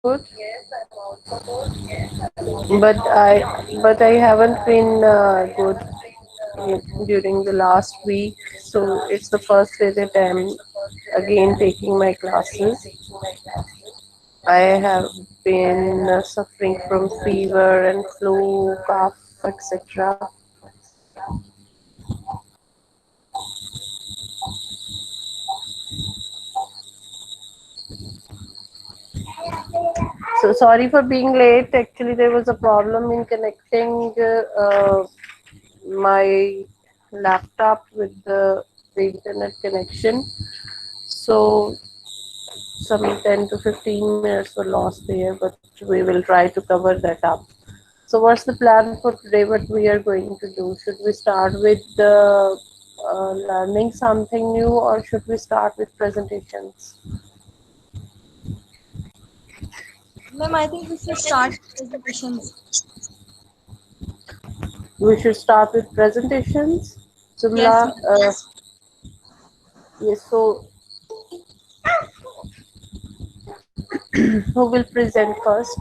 good, but I haven't been good during the last week. So it's the first day that I'm again taking my classes. I have been suffering from fever and flu, cough, etc. So sorry for being late. Actually, there was a problem in connecting my laptop with the internet connection. So some 10 to 15 minutes were lost there, but we will try to cover that up. So what's the plan for today? What we are going to do? Should we start with learning something new, or should we start with presentations? Ma'am, I think we should start presentations. We should start with presentations. Yes, Jumla, ma'am. yes, so who will present first?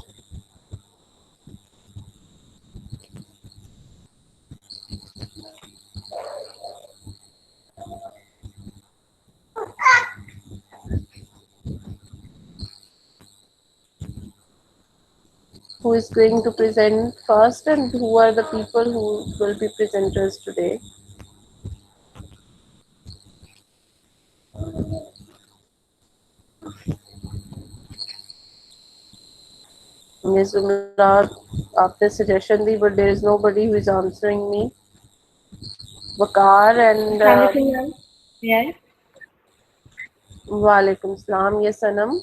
Who is going to present first, and who are the people who will be presenters today? Ms. Umla, आपने suggestion the, but there is nobody who is answering me. Wakar and Assalamualaikum, ma'am. May I? Walaikum Salam. Yes, Sanam.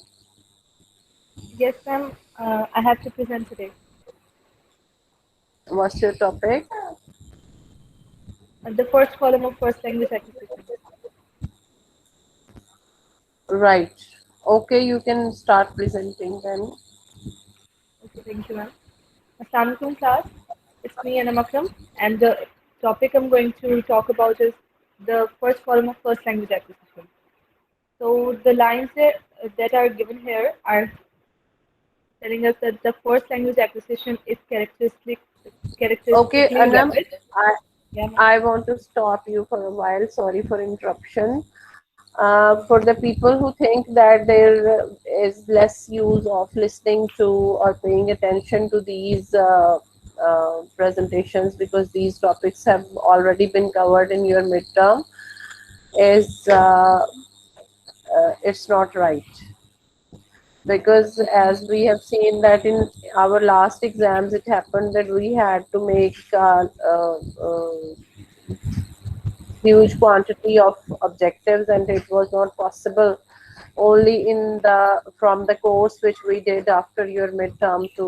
Yes, ma'am. I have to present today. What's your topic? The first column of first language acquisition. Right. Okay, you can start presenting then. Okay, thank you, ma'am. Assalamualaikum, class. It's me, Anam Akram, and the topic I'm going to talk about is the first column of first language acquisition. So the lines that are given here are telling us that the first language acquisition is Okay, characteristically Anam, rapid. I, Yeah, ma'am. I want to stop you for a while. Sorry for interruption. For the people who think that there is less use of listening to or paying attention to these presentations because these topics have already been covered in your midterm, is it's not right, because as we have seen that in our last exams it happened that we had to make huge quantity of objectives, and it was not possible only in the from the course which we did after your midterm to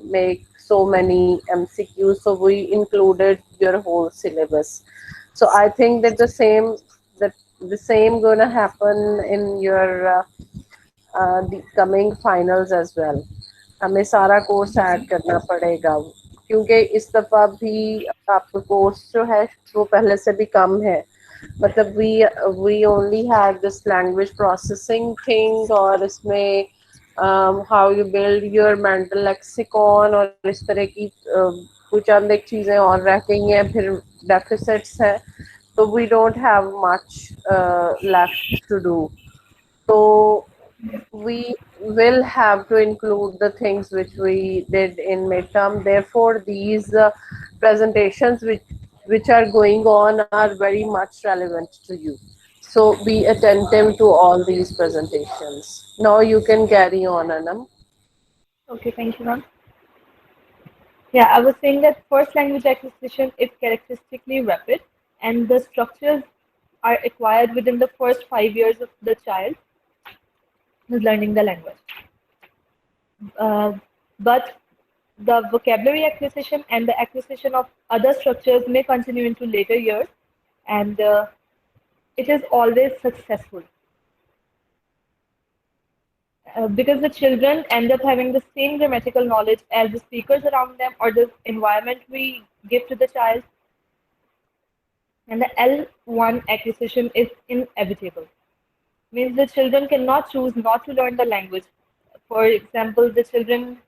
make so many MCQs. So we included your whole syllabus. So I think that the same gonna happen in your the coming finals as well. हमें सारा course Yes, add ma'am. करना पड़ेगा, क्योंकि इस दफ़ा भी आपका course जो है वो पहले से भी कम है. मतलब we only have this language processing thing, और इसमें how you build your mental lexicon और इस तरह की कुछ चंद एक चीज़ें और रह गई हैं, फिर डेफिसिट्स हैं. तो we don't have much left to do. So we will have to include the things which we did in midterm. Therefore, these presentations which are going on are very much relevant to you. So be attentive to all these presentations. Now you can carry on, Anam. Okay, thank you, ma'am. Yeah, I was saying that first language acquisition is characteristically rapid, and the structures are acquired within the first 5 years of the child who's learning the language. Uh, but the vocabulary acquisition and the acquisition of other structures may continue into later years, and it is always successful because the children end up having the same grammatical knowledge as the speakers around them or the environment we give to the child, and the L1 acquisition is inevitable. Means the children cannot choose not to learn the language. For example, the children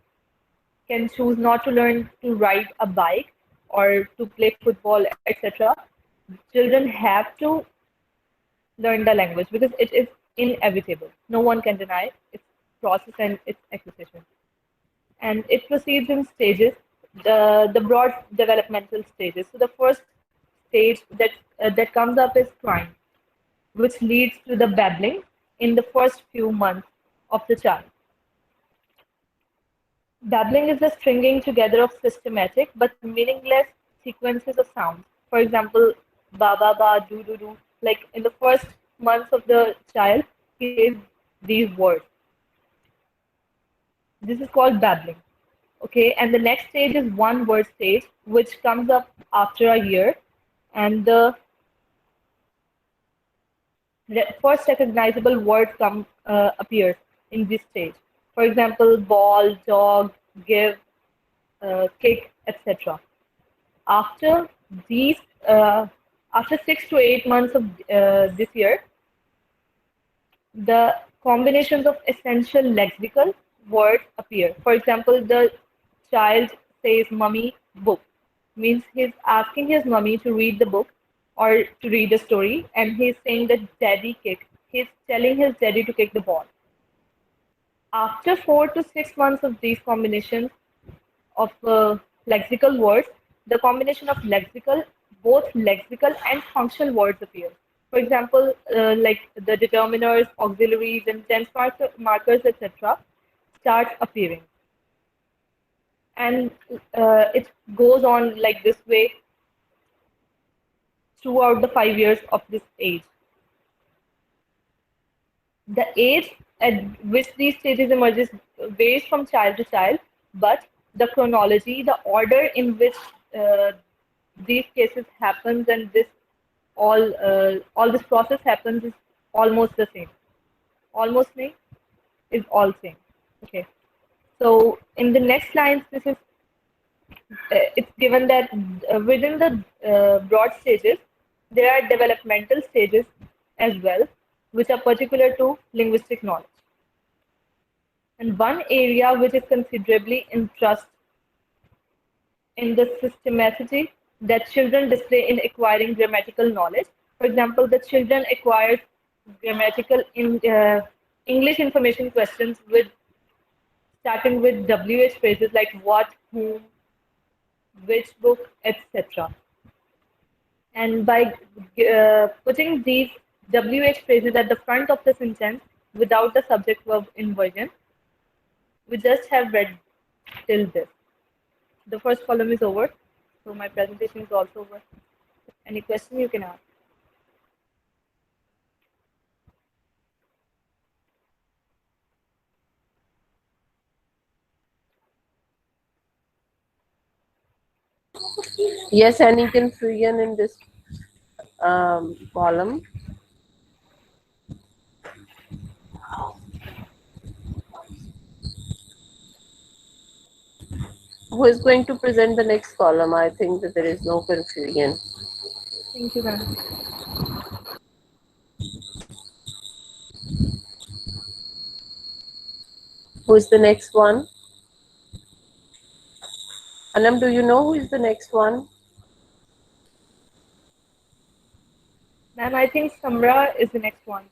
can choose not to learn to ride a bike or to play football, etc. Children have to learn the language because it is inevitable. No one can deny its process and its acquisition. And it proceeds in stages, the broad developmental stages. So the first stage that comes up is crying, which leads to the babbling in the first few months of the child. Babbling is the stringing together of systematic but meaningless sequences of sounds. For example, ba ba ba, do do do. Like in the first months of the child, he says these words. This is called babbling. Okay, and the next stage is one word stage, which comes up after a year, and the first recognizable word appears in this stage. For example, ball, dog, give, kick, etc. After these, after 6 to 8 months of this year, the combinations of essential lexical words appear. For example, the child says, "Mummy, book," means he's asking his mummy to read the book or to read a story, and he's saying that daddy kick. He's telling his daddy to kick the ball. After 4 to 6 months of these combinations of lexical words, the combination of both lexical and functional words appear. For example, like the determiners, auxiliaries, and tense markers, etc., start appearing. And it goes on like this way throughout the 5 years of this age. The age at which these stages emerges varies from child to child, but the chronology, the order in which uh, these cases happens and all this process happens is almost the same. Almost same is all same. Okay. So in the next lines, this is it's given that within the broad stages, there are developmental stages as well, which are particular to linguistic knowledge. And one area which is considerably interest in the systematicity that children display in acquiring grammatical knowledge. For example, the children acquire English information questions with starting with WH phrases like what, whom, which book, etc. And by putting these WH phrases at the front of the sentence without the subject verb inversion, we just have read till this. The first column is over, so my presentation is also over. Any question you can ask. Yes, any confusion in this column? Who is going to present the next column? I think that there is no confusion. Thank you, ma'am. Who is the next one? Anam, do you know who is the next one? Ma'am, I think Samra is the next one.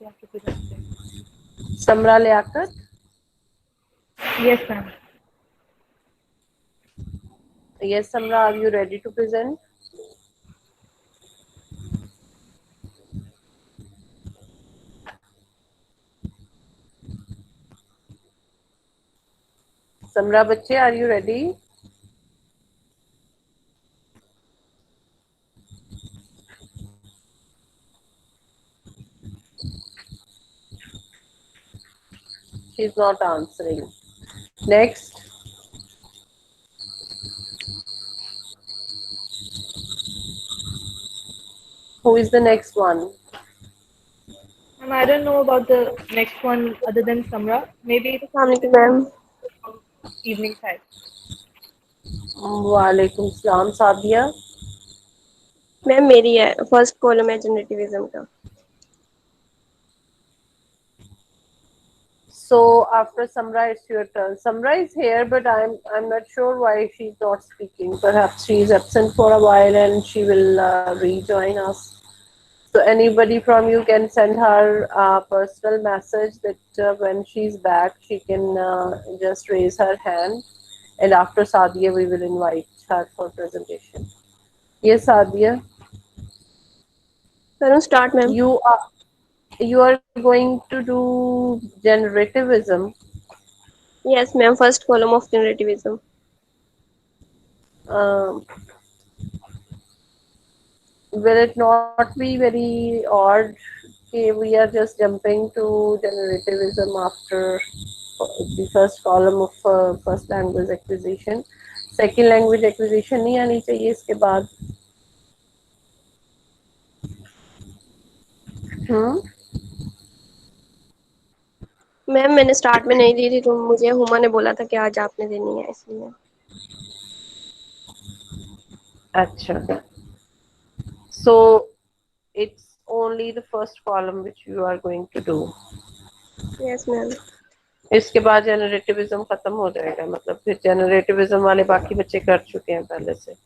You have to present it. Samra Liaquat? Yes, ma'am. Yes, Samra, are you ready to present? Samra Bache, are you ready? She's not answering. Next. Who is the next one? Ma'am, I don't know about the next one other than Samra. Maybe it's Assalamualaikum, ma'am. from evening side. Walaikum Salam, Sadia. Ma'am मेरी है first column है जनरेटिविज्म का. So after Samra, it's your turn. Samra is here, but I'm not sure why she's not speaking. Perhaps she's absent for a while and she will rejoin us. So anybody from you can send her a personal message that when she's back, she can just raise her hand, and after Sadia, we will invite her for presentation. Yes, Sadia, Can you start, ma'am? you are going to do generativism. Yes, ma'am. First column of generativism. Um, will it not be very odd? Okay, we are just jumping to generativism after the first column of first language acquisition. Second language acquisition नहीं आनी चाहिए इसके बाद. हम्म. Ma'am मैंने start में नहीं दी थी, तो मुझे हुमा ने बोला था कि आज आपने देनी है, इसलिए। अच्छा. So it's only the first column which you are going to do. Yes ma'am. इसके बाद जनरेटिविज्म खत्म हो जाएगा, मतलब फिर जनरेटिविज्म वाले बाकी बच्चे कर चुके हैं पहले से.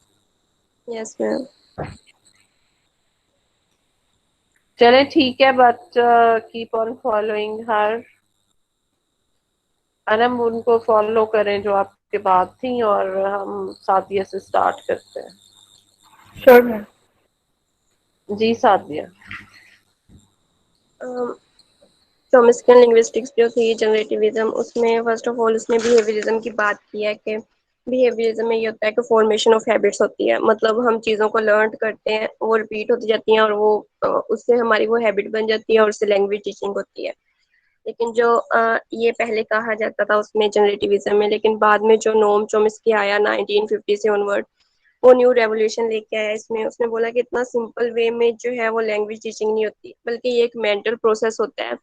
Yes ma'am. चले ठीक है, but keep on following her. Anam उनको फॉलो करें जो आपके बाद थी, और हम सादिया से स्टार्ट करते हैं. Sure, ma'am. जी सादिया. चॉम्स्की लिंग्विस्टिक्स जो थी जनरेटिविज्म, उसमें फर्स्ट ऑफ ऑल उसने बिहेवियरिज्म की बात की है कि बिहेवियरिज्म में ये होता है कि फॉर्मेशन ऑफ हैबिट्स होती है, मतलब हम चीज़ों को लर्न करते हैं, वो रिपीट होती जाती हैं और वो उससे हमारी वो हैबिट बन जाती है और उससे लैंग्वेज टीचिंग होती है। लेकिन जो ये पहले कहा जाता था उसमें जनरेटिविज्म में, लेकिन बाद में जो नोम चॉम्स्की आया 1950 से ऑनवर्ड, वो न्यू रेवोल्यूशन लेके आया इसमें। उसने बोला कि इतना सिंपल वे में जो है वो लैंग्वेज टीचिंग नहीं होती, बल्कि ये एक मेंटल प्रोसेस होता है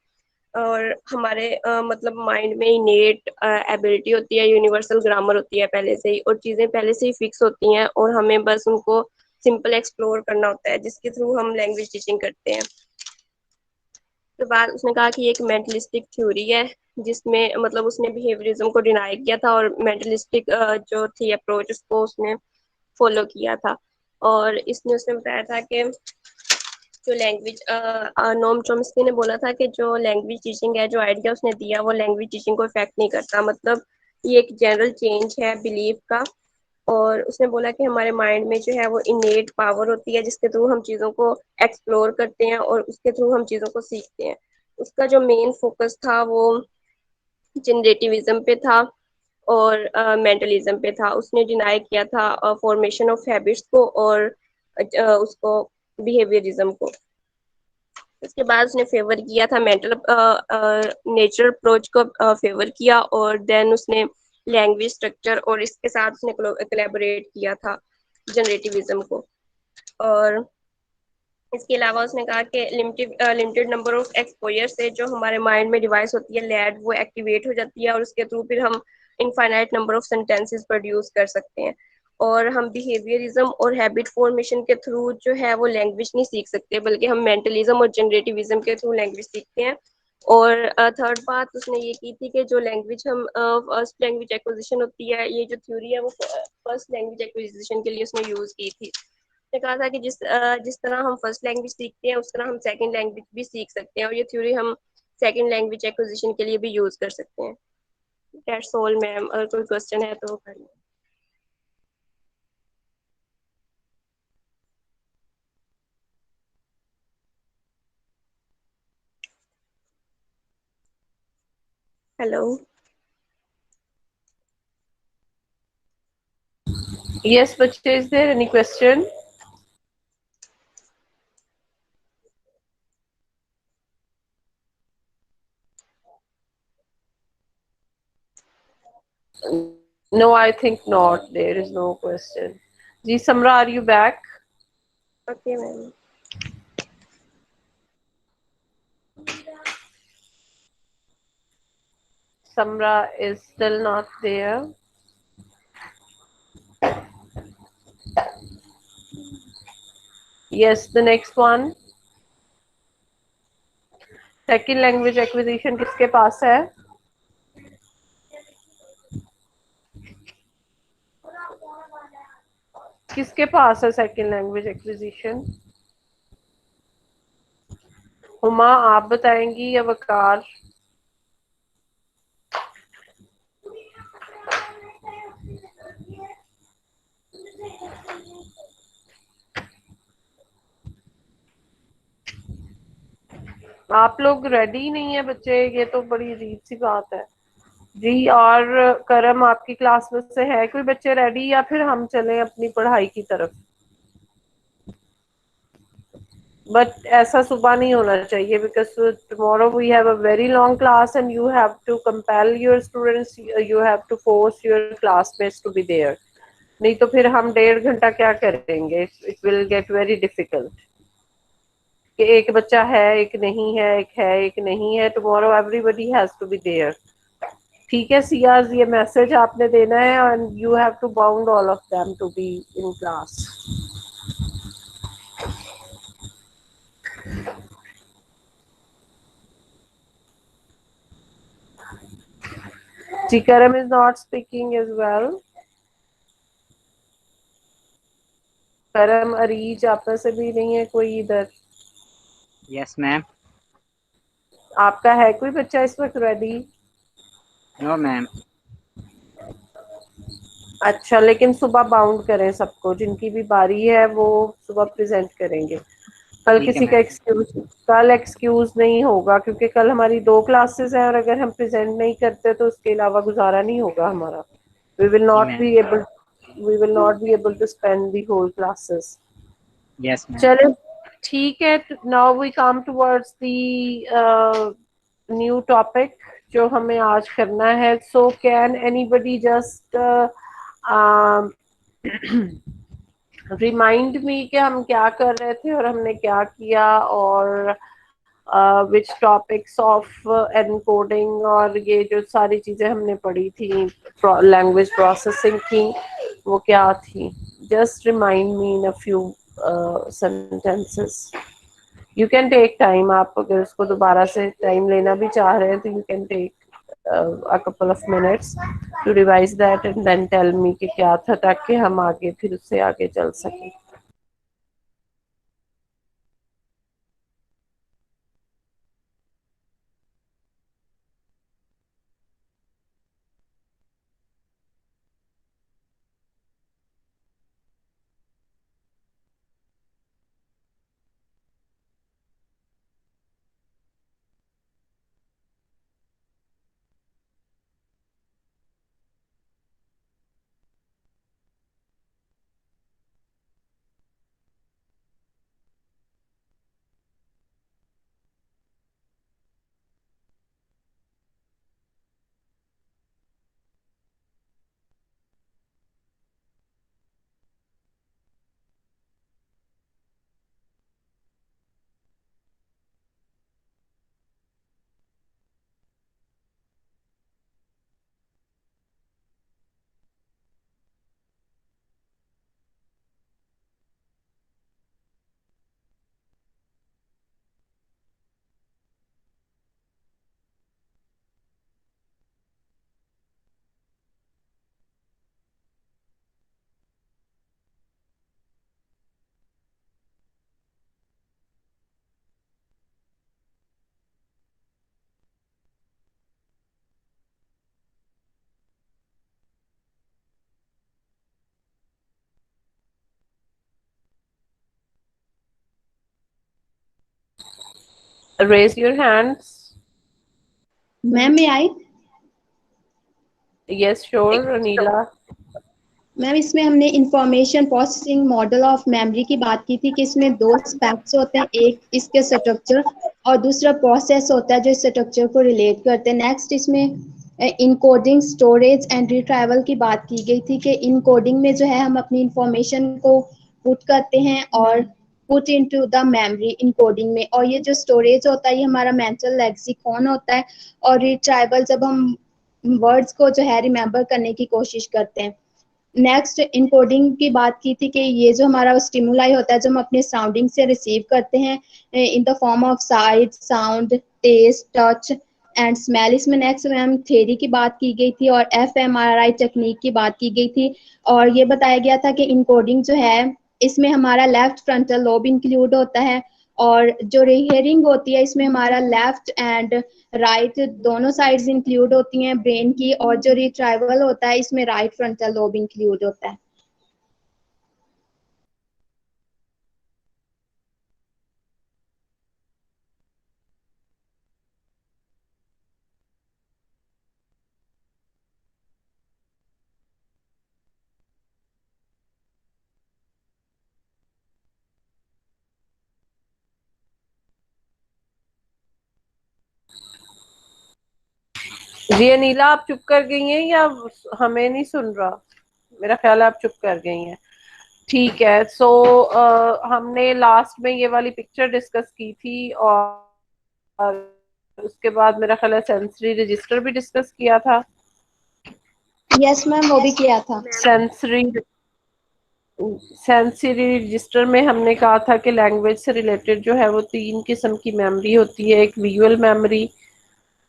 और हमारे मतलब माइंड में इनेट एबिलिटी होती है, यूनिवर्सल ग्रामर होती है पहले से ही, और चीज़ें पहले से ही फिक्स होती हैं और हमें बस उनको सिंपल एक्सप्लोर करना होता है, जिसके थ्रू हम लैंग्वेज टीचिंग करते हैं। तो बाद उसने कहा कि ये एक मेंटलिस्टिक थ्योरी है, जिसमें मतलब उसने बिहेवियरिज्म को डिनाई किया था और मेंटलिस्टिक जो थी अप्रोच उसको उसने फॉलो किया था। और इसने उसने बताया था कि जो लैंग्वेज नोम चॉम्स्की ने बोला था कि जो लैंग्वेज टीचिंग है, जो आइडिया उसने दिया वो लैंग्वेज टीचिंग को इफेक्ट नहीं करता, मतलब ये एक जनरल चेंज है बिलीफ का। और उसने बोला कि हमारे माइंड में जो है वो इनेट पावर होती है, जिसके थ्रू हम चीज़ों को एक्सप्लोर करते हैं और उसके थ्रू हम चीज़ों को सीखते हैं। उसका जो मेन फोकस था वो जनरेटिविज्म पे था और मेंटलिज्म पे था। उसने डिनाई किया था फॉर्मेशन ऑफ हैबिट्स को और उसको बिहेवियरिज्म को। उसके बाद उसने फेवर किया था मेंटल नेचर अप्रोच को फेवर किया, और देन उसने लैंग्वेज स्ट्रक्चर और इसके साथ उसने कोलैबोरेट किया था जनरेटिविज्म को। और इसके अलावा उसने कहा कि लिमिटेड नंबर ऑफ एक्सपोजर से जो हमारे माइंड में डिवाइस होती है लैड, वो एक्टिवेट हो जाती है और उसके थ्रू फिर हम infinite number of sentences produce कर सकते हैं। और हम बिहेवियरिज्म और हैबिट फॉर्मेशन के थ्रू जो है वो लैंग्वेज नहीं सीख सकते, बल्कि हम मेंटलिज्म और जनरेटिविज्म के थ्रू लैंग्वेज सीखते हैं। और थर्ड बात उसने ये की थी कि जो लैंग्वेज हम फर्स्ट लैंग्वेज एक्विजिशन होती है, ये जो थ्योरी है वो फर्स्ट लैंग्वेज एक्विजिशन के लिए उसने यूज की थी। ने कहा था कि जिस तरह हम फर्स्ट लैंग्वेज सीखते हैं उस तरह हम सेकंड लैंग्वेज भी सीख सकते हैं, और ये थ्योरी हम सेकंड लैंग्वेज एक्विजिशन के लिए भी यूज कर सकते हैं। दैट्स ऑल मैम, अगर कोई क्वेश्चन है तो कर लें। Hello. Yes, but is there any question? No, I think not. There is no question. Ji Samra, are you back? Okay ma'am. Samra is still not there. Yes, the next one. Second language acquisition किसके पास है? किसके पास है second language acquisition? Huma आप बताएंगी या वकार? आप लोग ready नहीं है बच्चे, ये तो बड़ी अजीब सी बात है जी। और करम आपकी क्लास में से है कोई बच्चे रेडी, या फिर हम चलें अपनी पढ़ाई की तरफ? बट ऐसा सुबह नहीं होना चाहिए, because tomorrow we have a very long class and you have to compel your students, you have to force your classmates to be there. नहीं तो फिर हम 1.5 घंटा क्या करेंगे? It will get very difficult कि एक बच्चा है एक नहीं है, एक है एक नहीं है। Tomorrow everybody has to be there. ठीक है सियाज, ये मैसेज आपने देना है and you have to bound all of them to be in class. जी Karam is not speaking as well. Karam Areej आप में से भी नहीं है कोई इधर? Yes ma'am. आपका है कोई बच्चा इस वक्त रेडी? No ma'am. अच्छा, लेकिन सुबह बाउंड करें सबको, जिनकी भी बारी है वो सुबह प्रेजेंट करेंगे। कल ठीक है किसी का मैम। एक्सक्यूज, कल एक्सक्यूज नहीं होगा क्योंकि कल हमारी 2 क्लासेस हैं और अगर हम प्रेजेंट नहीं करते तो उसके अलावा गुजारा नहीं होगा हमारा। वी विल जी not ma'am. Be able, we will not be able to spend the whole classes. Yes ma'am. चलो ठीक है, now we come towards the new topic जो हमें आज करना है। So can anybody just remind me कि हम क्या कर रहे थे और हमने क्या किया, और विच टॉपिक्स ऑफ एनकोडिंग और ये जो सारी चीजें हमने पढ़ी थी, लैंग्वेज प्रोसेसिंग की, वो क्या थी? Just remind me in a few sentences. You can take time, आप अगर उसको दोबारा से टाइम लेना भी चाह रहे हैं तो you can take a couple of minutes to revise that and then tell me कि क्या था, ताकि हम आगे फिर उससे आगे चल सकें। Raise your hands. मैम मैं आई। Yes, sure, नीला। मैम इसमें हमने information processing model of memory की बात की थी कि इसमें 2 एस्पेक्ट्स होते हैं, एक इसके स्ट्रक्चर और दूसरा प्रोसेस होता है जो इस स्ट्रक्चर को रिलेट करते हैं। नेक्स्ट इसमें इनकोडिंग स्टोरेज एंड रिट्राइवल की बात की गई थी कि इनकोडिंग में जो है हम अपनी इंफॉर्मेशन को पुट करते हैं और put into the memory encoding में, और ये जो स्टोरेज होता है ये हमारा मेंटल लेक्सिकॉन होता है, और रिट्राइवल जब हम वर्ड्स को जो है रिमेम्बर करने की कोशिश करते हैं। नेक्स्ट इनकोडिंग की बात की थी कि ये जो हमारा स्टिमुलाई होता है जो हम अपने साउंडिंग से रिसीव करते हैं in the form of sight, sound, taste, touch and smell. इसमें नेक्स्ट मैम थ्योरी की बात की गई थी और एफएमआरआई टेक्निक की बात की गई थी, और ये बताया गया था कि इनकोडिंग जो है इसमें हमारा लेफ्ट फ्रंटल लोब इंक्लूड होता है, और जो हियरिंग होती है इसमें हमारा लेफ्ट एंड राइट दोनों साइड्स इंक्लूड होती हैं ब्रेन की, और जो रिट्राइवल होता है इसमें राइट फ्रंटल लोब इंक्लूड होता है। जी अनीला, आप चुप कर गई हैं या हमें नहीं सुन रहा? मेरा ख्याल है आप चुप कर गई हैं। ठीक है, सो हमने लास्ट में ये वाली पिक्चर डिस्कस की थी, और उसके बाद मेरा ख्याल है सेंसरी रजिस्टर भी डिस्कस किया था। यस मैम, वो भी किया था। सेंसरी सेंसरी रजिस्टर में हमने कहा था कि लैंग्वेज से रिलेटेड जो है वो 3 किस्म की मेमोरी होती है। एक विजुअल मेमोरी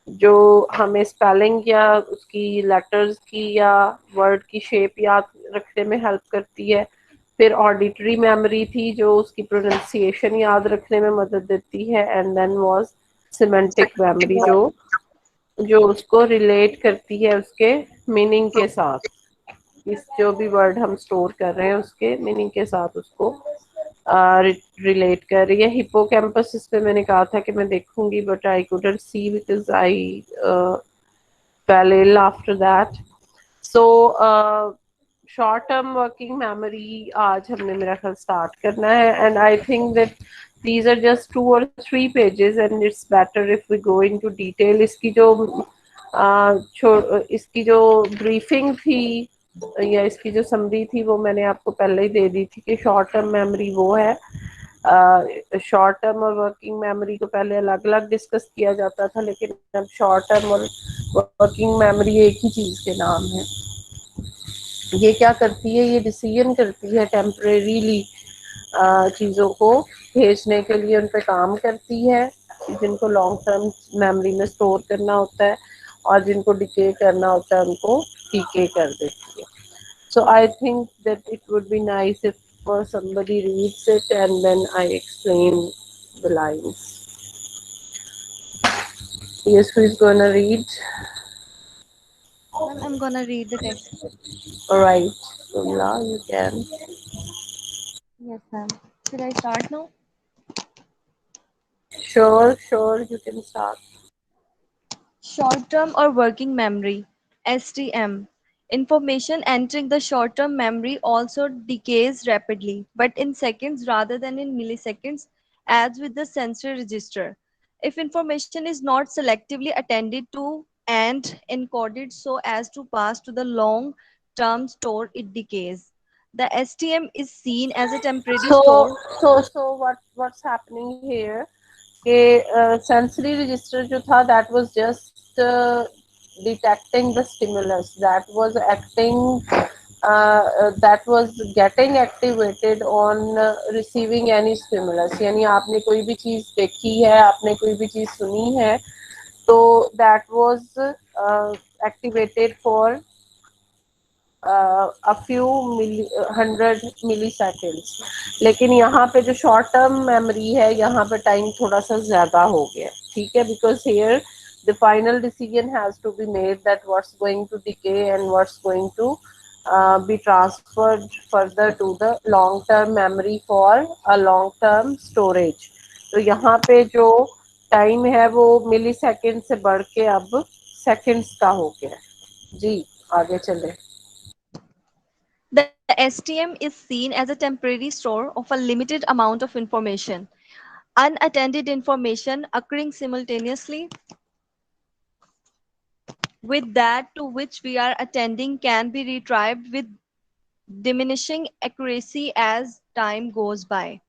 जो हमें स्पेलिंग या उसकी लेटर्स की या वर्ड की शेप याद रखने में हेल्प करती है। फिर ऑडिटरी मेमोरी थी जो उसकी प्रोनाउंसिएशन याद रखने में मदद देती है। And then was semantic memory जो जो उसको रिलेट करती है उसके मीनिंग के साथ। इस जो भी वर्ड हम स्टोर कर रहे हैं उसके मीनिंग के साथ उसको रिलेट कर रही है। हिप्पोकैम्पस इस पे मैंने कहा था कि मैं देखूंगी, but I couldn't see because I fell after that. So short term working memory आज हमने मेरा ख्याल स्टार्ट करना है, and I think that these are just 2 or 3 pages and it's better if we go into detail। इसकी जो briefing थी या इसकी जो समरी थी वो मैंने आपको पहले ही दे दी थी कि शॉर्ट टर्म मेमोरी वो है। शॉर्ट टर्म और वर्किंग मेमोरी को पहले अलग अलग डिस्कस किया जाता था, लेकिन अब शॉर्ट टर्म और वर्किंग मेमोरी एक ही चीज के नाम है। ये क्या करती है, ये डिसीजन करती है टेम्परेरीली चीज़ों को भेजने के लिए उन पे काम करती है, जिनको लॉन्ग टर्म मेमोरी में स्टोर करना होता है, और जिनको डिके करना होता है उनको डीके कर देती है। So I think that it would be nice if somebody reads it and then I explain the lines. Yes, who is gonna read? Ma'am, I'm gonna read the text. All right, Sumla, you can. Yes, ma'am. Should I start now? Sure, you can start. Short-term or working memory, STM. Information entering the short-term memory also decays rapidly, but in seconds rather than in milliseconds, as with the sensory register. If information is not selectively attended to and encoded so as to pass to the long-term store, it decays. The STM is seen as a temporary So, store. what's happening here? कि sensory register जो था that was just detecting the stimulus, that was acting that was getting activated on receiving any stimulus। यानी आपने कोई भी चीज देखी है, आपने कोई भी चीज सुनी है, तो that was activated for a few 100 milliseconds। लेकिन यहाँ पे जो शॉर्ट टर्म मेमोरी है यहाँ पे टाइम थोड़ा सा ज्यादा हो गया, ठीक है, because here the final decision has to be made that what's going to decay and what's going to be transferred further to the long term memory for a long term storage। तो यहाँ पे जो time है वो मिली second से बढ़ के अब सेकेंड्स का हो गया। जी आगे चले। The STM is seen as a temporary store of a limited amount of information. Unattended information occurring simultaneously with that to which we are attending can be retrieved with diminishing accuracy as time goes by.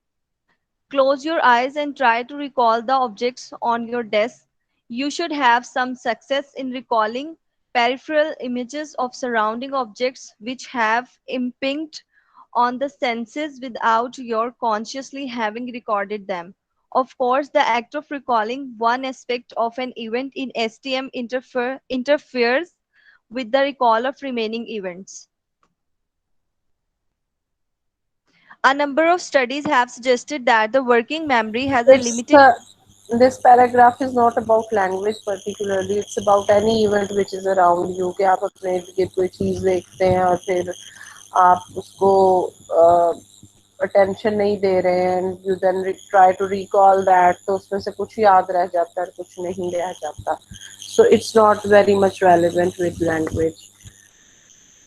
Close your eyes and try to recall the objects on your desk. You should have some success in recalling peripheral images of surrounding objects which have impinged on the senses without your consciously having recorded them. Of course, the act of recalling one aspect of an event in STM interferes with the recall of remaining events. A number of studies have suggested that the working memory has a It's limited. this paragraph is not about language particularly. It's about any event which is around you कि आप अपने इर्द गिर्द कोई चीज देखते हैं और फिर आप उसको अटेंशन नहीं दे रहे हैं and you then try to recall that, तो उसमें से कुछ याद रह जाता है और कुछ नहीं रह जाता. So it's not very much relevant with language.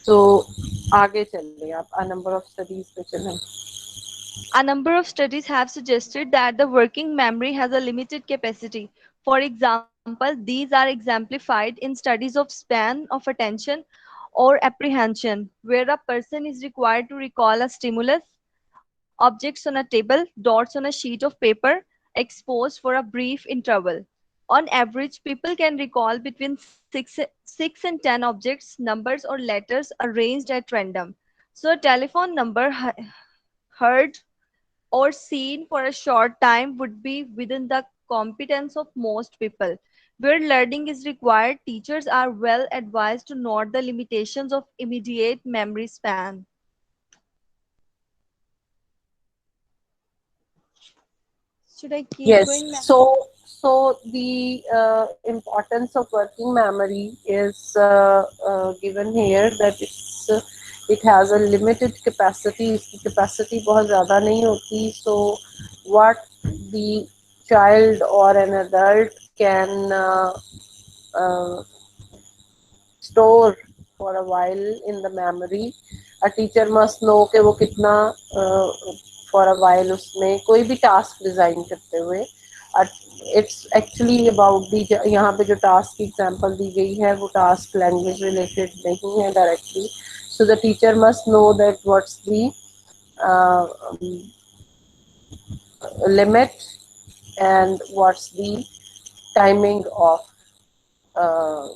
तो आगे चलिए आप. अ नंबर ऑफ स्टडीज पे चलें. A number of studies have suggested that the working memory has a limited capacity. For example, these are exemplified in studies of span of attention or apprehension, where a person is required to recall a stimulus, objects on a table, dots on a sheet of paper, exposed for a brief interval. On average, people can recall between 6 and 10 objects, numbers, or letters arranged at random. So, a telephone number heard or seen for a short time would be within the competence of most people. Where learning is required, teachers are well advised to note the limitations of immediate memory span. Should I keep Yes. going, ma'am? So the importance of working memory is given here that it has a limited capacity. इसकी capacity बहुत ज़्यादा नहीं होती. So what the child or an adult can uh, store for a while in the memory, a teacher must know कि वो कितना for a while उसमें कोई भी task design करते हुए. It's actually about the यहाँ पे जो task की example दी गई है वो task language related नहीं है directly. So the teacher must know that what's the uh, limit and what's the timing of uh,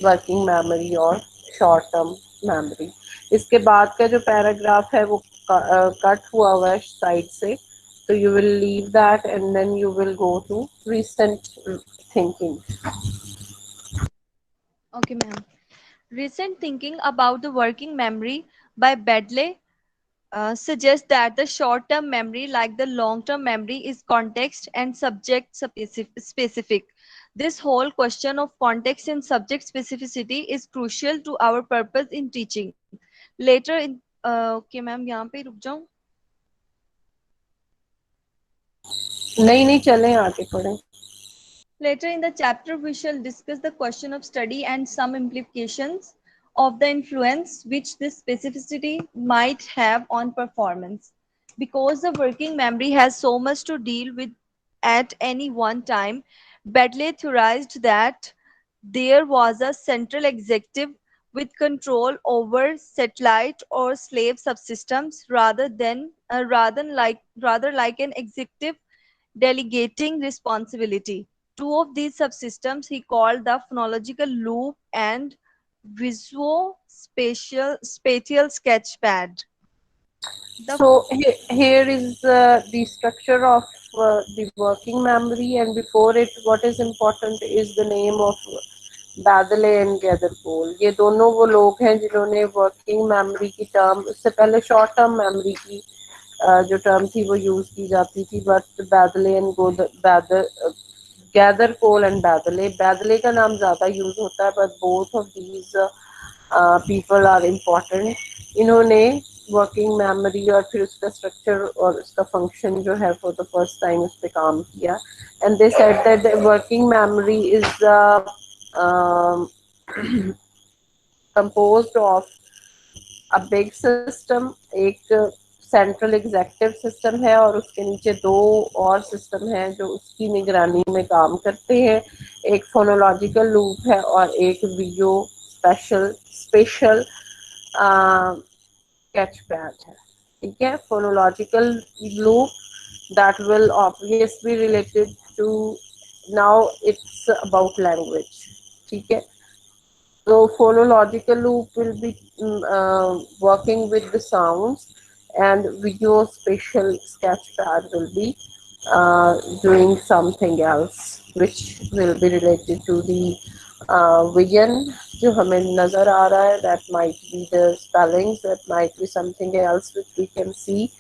working memory और शॉर्ट टर्म मेमोरी. इसके बाद का जो पैराग्राफ है वो कट हुआ है साइड से, तो you will leave that and then you will go to recent thinking. Okay, ma'am. Recent thinking about the working memory by Bedley suggests that the short term memory, like the long term memory, is context and subject specific. This whole question of context and subject specificity is crucial to our purpose in teaching. Later in okay, ma'am, यहाँ पे रुक जाऊं. नहीं नहीं चलें आगे पढ़ें. Later in the chapter, we shall discuss the question of study and some implications of the influence which this specificity might have on performance. Because the working memory has so much to deal with at any one time, Bedley theorized that there was a central executive with control over satellite or slave subsystems rather like an executive delegating responsibility. Two of these subsystems he called the phonological loop and visuospatial sketchpad. So here is the structure of the working memory, and before it what is important is the name of बैदले and गैदरपोल. ये दोनों वो लोग हैं जिन्होंने working memory की term, उससे पहले शॉर्ट टर्म मेमोरी की जो टर्म थी वो यूज की जाती थी, but Baddeley and Gathercole and Baddeley का नाम ज़्यादा यूज होता है, but both of these people are important. इन्होंने वर्किंग मेमोरी और फिर उसका स्ट्रक्चर और उसका फंक्शन जो है फॉर द फर्स्ट टाइम उस पर काम किया. And they said that the working memory is composed of a big system. एक सेंट्रल एग्जेक्टिव सिस्टम है और उसके नीचे दो और सिस्टम हैं जो उसकी निगरानी में काम करते हैं. एक फोनोलॉजिकल लूप है और एक वियो स्पेशल sketchpad है. ठीक है. Phonological loop that will obviously related to, now it's about language. ठीक है. So phonological loop will be working with the sounds, and visual spatial sketchpad will be doing something else which will be related to the vision जो हमें नज़र आ रहा है, that might be the spellings, that might be something else which we can see,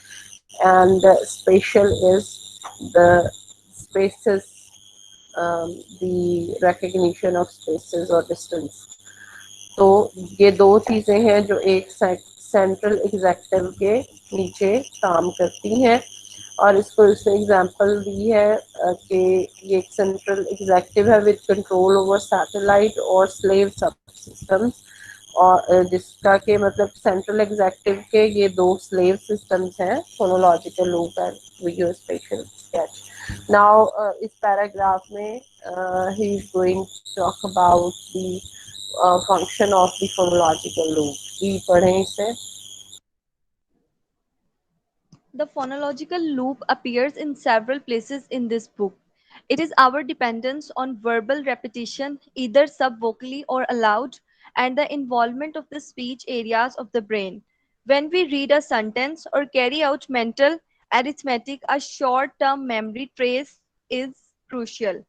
and spatial is the spaces, the recognition of spaces or distance. तो ये दो चीज़ें हैं जो एक सेंट्रल एग्जेक्टिव के नीचे काम करती हैं, और इसको इसने एग्जांपल दी है कि ये एक सेंट्रल एग्जेक्टिव है विद कंट्रोल ओवर सैटेलाइट और स्लेव सब सिस्टम्स, और जिसका के मतलब सेंट्रल एग्जेक्टिव के ये दो स्लेव सिस्टम्स हैं, phonological loop and video spatial sketch. Now इस पैराग्राफ में he is going to talk about the function of the phonological loop. जी पढ़ें इसे. The phonological loop appears in several places in this book. It is our dependence on verbal repetition, either subvocally or aloud, and the involvement of the speech areas of the brain. When we read a sentence or carry out mental arithmetic, a short term memory trace is crucial.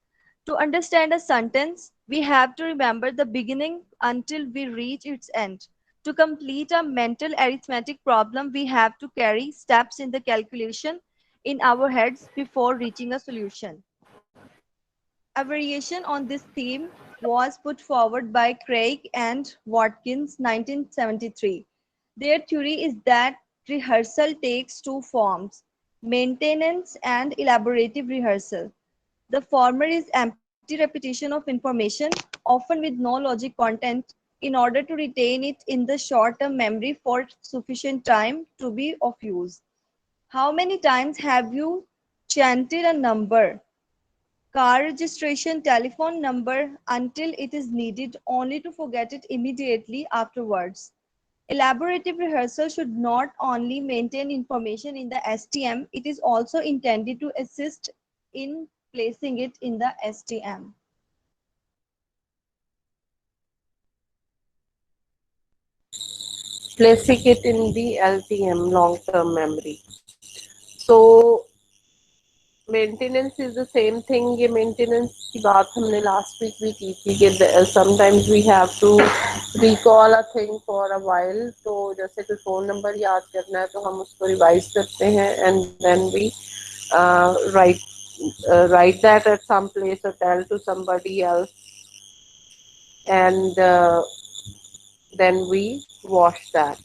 To understand a sentence, we have to remember the beginning until we reach its end. To complete a mental arithmetic problem, we have to carry steps in the calculation in our heads before reaching a solution. A variation on this theme was put forward by Craig and Watkins 1973. Their theory is that rehearsal takes two forms: maintenance and elaborative rehearsal. The former is empty repetition of information, often with no logic content, in order to retain it in the short term memory for sufficient time to be of use. How many times have you chanted a number, car registration, telephone number, until it is needed only to forget it immediately afterwards? Elaborative rehearsal should not only maintain information in the STM, it is also intended to assist in placing it in the STM. Placing it in the LTM, long term memory. So maintenance is the same thing. ये maintenance की बात हमने last week भी की थी कि sometimes we have to recall a thing for a while. तो जैसे कोई फ़ोन नंबर याद करना है तो हम उसको रिवाइज करते हैं and then we write that at some place or tell to somebody else, and then we wash that.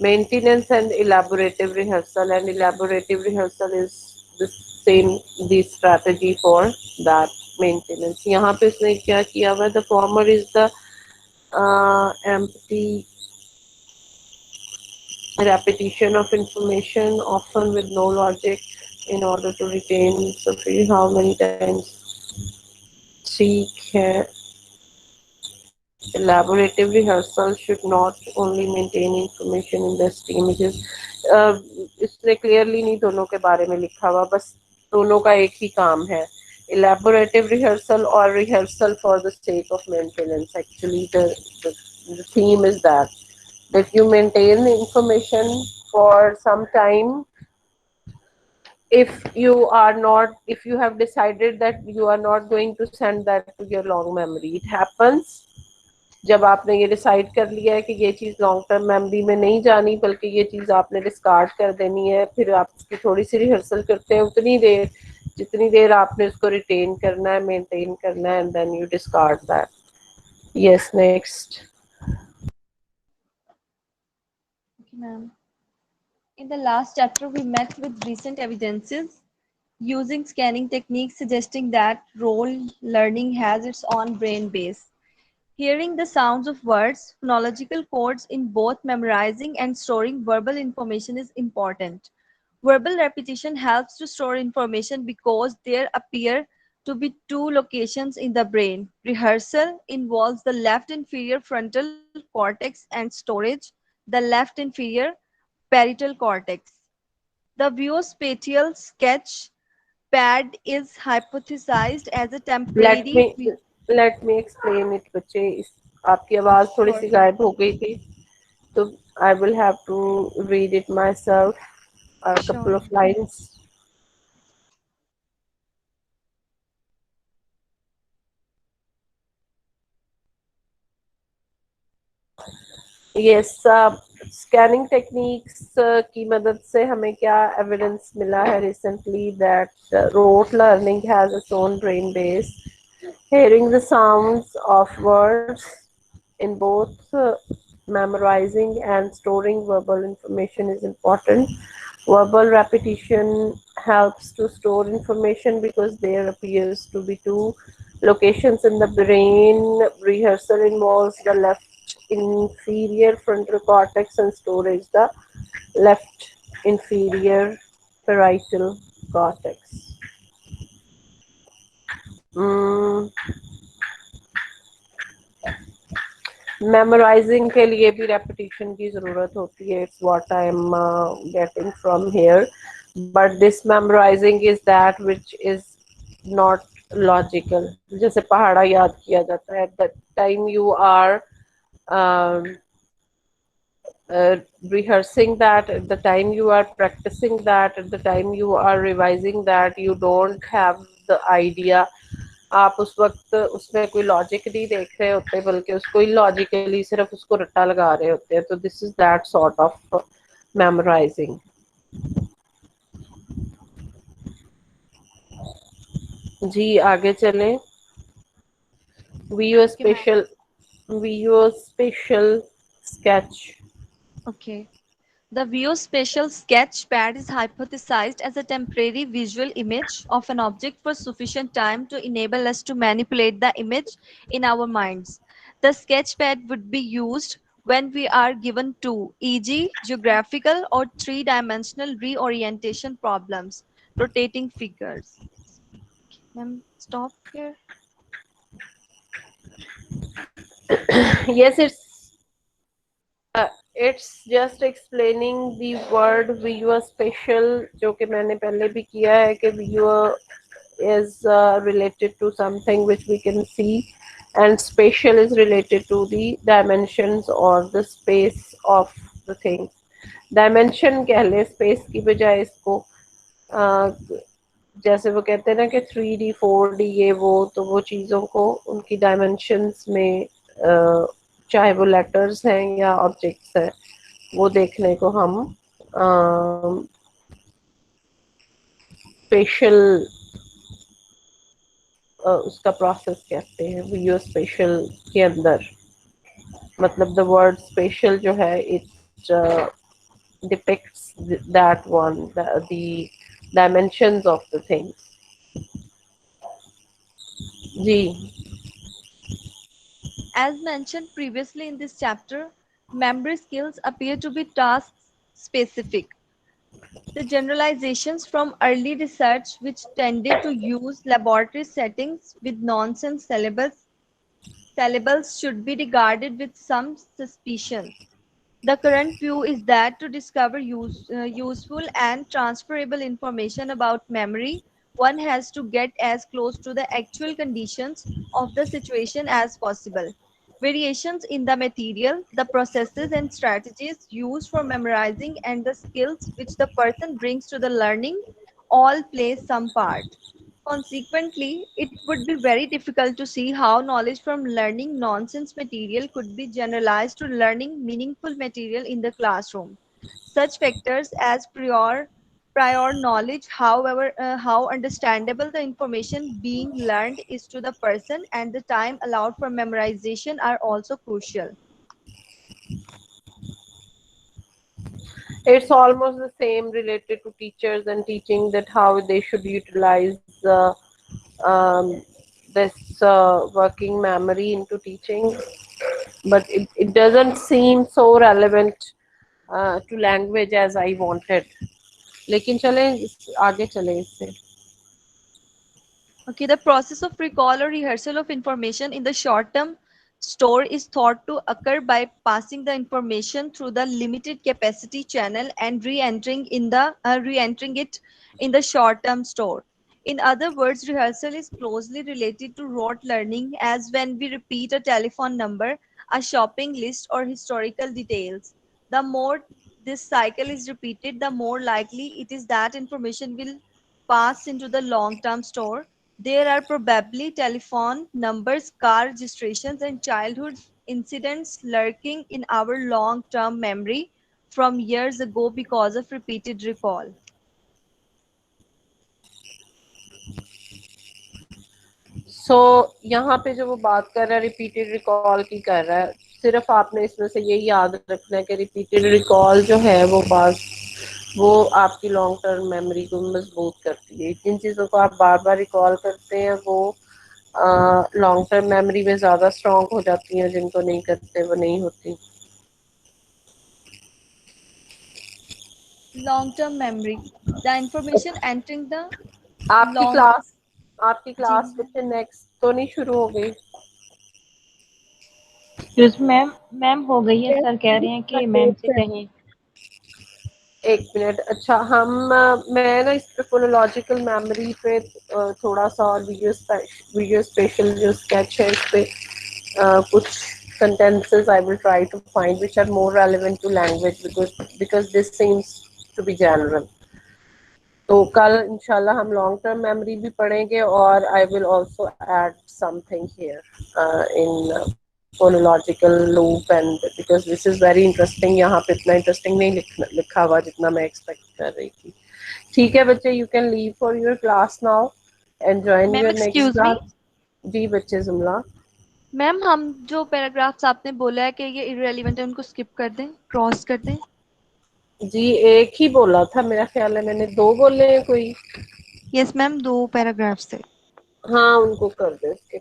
Maintenance and elaborative rehearsal, and elaborative rehearsal is the same, the strategy for that maintenance. यहाँ पे इसने क्या किया हुआ, the former is the empty repetition of information, often with no logic, in order to retain. So फिर how many times ठीक है. Elaborative rehearsal should not only maintain information in the stream. It is इसने clearly नहीं दोनों के बारे में लिखा हुआ, बस दोनों का एक ही काम है. Elaborative rehearsal or rehearsal for the sake of maintenance. Actually the theme is that you maintain the information for some time. If you have decided that you are not going to send that to your long memory, it happens जब आपने ये decide कर लिया है कि ये चीज़ long term memory में नहीं जानी, बल्कि ये चीज़ आपने डिस्कार्ड कर देनी है, फिर आप उसकी थोड़ी सी रिहर्सल करते हैं उतनी देर जितनी देर आपने उसको रिटेन करना है, मेंटेन करना है, and then you discard that. Yes, next. Okay, ma'am. In the last chapter, we met with recent evidences using scanning techniques suggesting that role learning has its own brain base. Hearing the sounds of words, phonological codes in both memorizing and storing verbal information is important. Verbal repetition helps to store information because there appear to be two locations in the brain. Rehearsal involves the left inferior frontal cortex and storage, the left inferior parietal cortex. The visuospatial sketch pad is hypothesized as a let me temporary. Let me explain it बच्चे. आपकी आवाज़ थोड़ी सी गायब हो गई थी, तो I will have to read it myself, a couple Sure. of lines. Yes, scanning techniques की मदद से हमें क्या एविडेंस मिला है recently, that rote learning has its own brain base. Hearing the sounds of words in both memorizing and storing verbal information is important. Verbal repetition helps to store information because there appears to be two locations in the brain. Rehearsal involves the left inferior frontal cortex and storage the left inferior parietal cortex. Mm, memorising के लिए भी repetition की ज़रूरत होती है. It's what I am getting from here. But this memorising is that which is not logical. जैसे पहाड़ा याद किया जाता है, at the time you are rehearsing that, at the time you are practicing that, at the time you are revising that, you don't have the idea. आप उस वक्त उसमें कोई लॉजिक नहीं देख रहे होते, बल्कि उसको इलॉजिकली सिर्फ उसको रट्टा लगा रहे होते हैं. तो this is that sort of memorising. जी आगे चलें. Visuo Okay, ma'am. Spatial visuo spatial sketch. Okay. The View-spatial sketchpad is hypothesized as a temporary visual image of an object for sufficient time to enable us to manipulate the image in our minds. The sketchpad would be used when we are given two, e.g., geographical or three-dimensional reorientation problems, rotating figures. Ma'am, stop here. Yes, it's just explaining the word visual spatial, जो कि मैंने पहले भी किया है कि visual is related to something which we can see, and spatial is related to the dimensions or the space of the thing. Dimension कह ले space की बजाय इसको. जैसे वो कहते हैं ना कि 3D 4D ये वो, तो वो चीज़ों को उनकी डायमेंशंस में चाहे वो लेटर्स हैं या ऑब्जेक्ट्स हैं, वो देखने को हम स्पेशल उसका प्रोसेस कहते हैं. वीडियो स्पेशल के अंदर मतलब द वर्ड स्पेशल जो है, it depicts that one, the dimensions of the things. जी. As mentioned previously in this chapter, memory skills appear to be task specific. The generalizations from early research, which tended to use laboratory settings with nonsense syllables, should be regarded with some suspicion. The current view is that to discover useful and transferable information about memory, one has to get as close to the actual conditions of the situation as possible. Variations in the material, the processes and strategies used for memorizing, and the skills which the person brings to the learning all play some part. Consequently, it would be very difficult to see how knowledge from learning nonsense material could be generalized to learning meaningful material in the classroom. Such factors as prior knowledge, however, how understandable the information being learned is to the person, and the time allowed for memorization are also crucial. It's almost the same related to teachers and teaching, that how they should utilize um, this working memory into teaching, but it doesn't seem so relevant to language as I wanted. लेकिन चलें आगे चलें इससे. Okay, the process of recall or rehearsal of information in the short-term store is thought to occur by passing the information through the limited capacity channel and re-entering it in the short-term store. In other words, rehearsal is closely related to rote learning, as when we repeat a telephone number, a shopping list, or historical details. The more this cycle is repeated, the more likely it is that information will pass into the long-term store. There are probably telephone numbers, car registrations, and childhood incidents lurking in our long-term memory from years ago because of repeated recall. सो यहाँ पे जो वो बात कर रहा है repeated recall की कर रहा है, सिर्फ आपने इसमें से यही याद रखना है कि रिपीटेड रिकॉल जो है वो आपकी लॉन्ग टर्म मेमोरी को मजबूत करती है। जिन चीज़ों को आप बार बार रिकॉल करते हैं वो लॉन्ग टर्म मेमोरी में ज़्यादा स्ट्रॉन्ग हो जाती हैं, जिनको नहीं करते वो नहीं होती। Long-term memory, the information entering the आपकी long क्लास आपकी जी क्लास बच्चे नेक्स्ट तो नहीं शुरू हो गई? एक्सक्यूज मैम, मैम हो गई है, सर कह रहे हैं कि मैम से कहें। एक मिनट। अच्छा, मैं ना इस पे फोनोलॉजिकल मेमोरी पे थोड़ा सा और वीडियो स्पेशल जो स्केच है इस पे कुछ sentences I will try to find which are more relevant to language because this seems to be general. तो कल इंशाल्लाह हम लॉन्ग टर्म मेमोरी भी पढ़ेंगे और I will also add something here in phonological loop and because this is very interesting. यहाँ पे इतना इंटरेस्टिंग नहीं लिखा हुआ जितना मैं एक्सपेक्ट कर रही थी। ठीक है बच्चे, you can leave for your class now and join ma'am your next excuse me class. जी बच्चे, जुमला। मैम, हम जो पैराग्राफ्स आपने बोला है कि ये इररेलेवेंट है उनको स्किप कर दें, क्रॉस कर दें। जी एक ही बोला था, मेरा ख्याल है मैंने दो बोले हैं कोई। यस मैम, 2 पैराग्राफ्स थे। हाँ उनको कर दे उसके।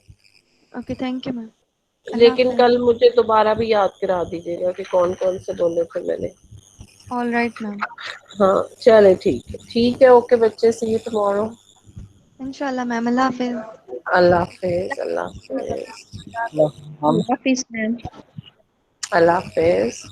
Okay, thank you ma'am. Allah लेकिन हाफ़िज़। कल मुझे दोबारा भी याद करा दीजिएगा कि कौन कौन से बोले थे मैंने। All right ma'am. हाँ चले, ठीक है, ओके बच्चे, सी यू टुमारो। इंशाल्लाह मैम, अल्लाह हाफ़िज़। अल्लाह हाफिज, अल्लाह हाफिज, हम Office, ma'am. अल्लाह हाफिज।